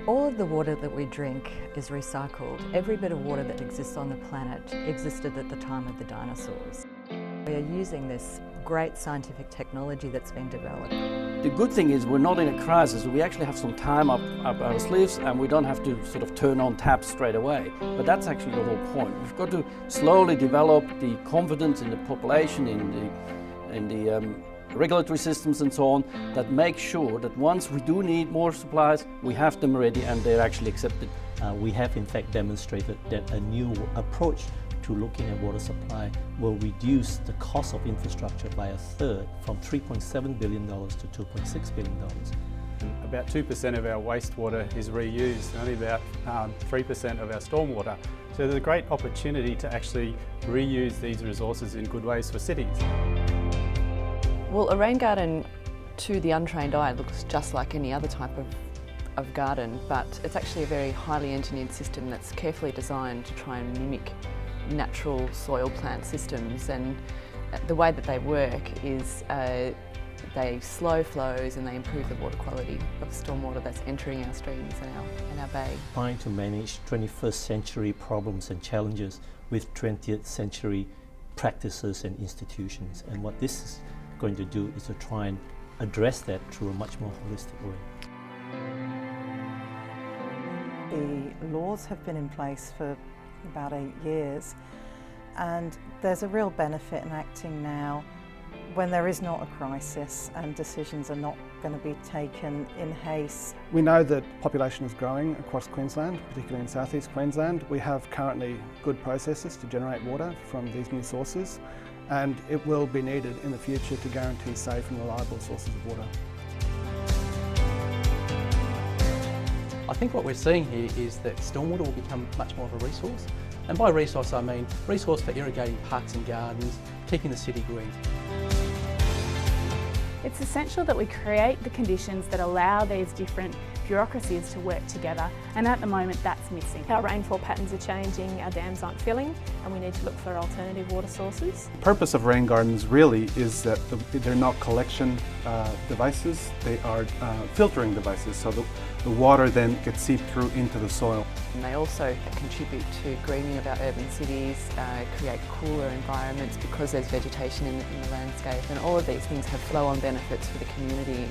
All of the water that we drink is recycled. Every bit of water that exists on the planet existed at the time of the dinosaurs. We are using this great scientific technology that's been developed. The good thing is we're not in a crisis. We actually have some time up our sleeves and we don't have to sort of turn on taps straight away. But that's actually the whole point. We've got to slowly develop the confidence in the population, in the regulatory systems and so on, that make sure that once we do need more supplies, we have them ready and they're actually accepted. We have in fact demonstrated that a new approach to looking at water supply will reduce the cost of infrastructure by a third, from $3.7 billion to $2.6 billion. About 2% of our wastewater is reused, only about 3% of our stormwater. So there's a great opportunity to actually reuse these resources in good ways for cities. Well, a rain garden to the untrained eye looks just like any other type of garden, but it's actually a very highly engineered system that's carefully designed to try and mimic natural soil plant systems, and the way that they work is they slow flows and they improve the water quality of stormwater that's entering our streams and our bay. Trying to manage 21st century problems and challenges with 20th century practices and institutions, and what this is going to do is to try and address that through a much more holistic way. The laws have been in place for about 8 years, and there's a real benefit in acting now when there is not a crisis and decisions are not going to be taken in haste. We know that population is growing across Queensland, particularly in southeast Queensland. We have currently good processes to generate water from these new sources, and it will be needed in the future to guarantee safe and reliable sources of water. I think what we're seeing here is that stormwater will become much more of a resource. And by resource I mean resource for irrigating parks and gardens, keeping the city green. It's essential that we create the conditions that allow these different bureaucracies to work together, and at the moment that's missing. Our rainfall patterns are changing, our dams aren't filling, and we need to look for alternative water sources. The purpose of rain gardens really is that they're not collection devices, they are filtering devices, so the water then gets seeped through into the soil. And they also contribute to greening of our urban cities, create cooler environments because there's vegetation in the landscape, and all of these things have flow-on benefits for the community.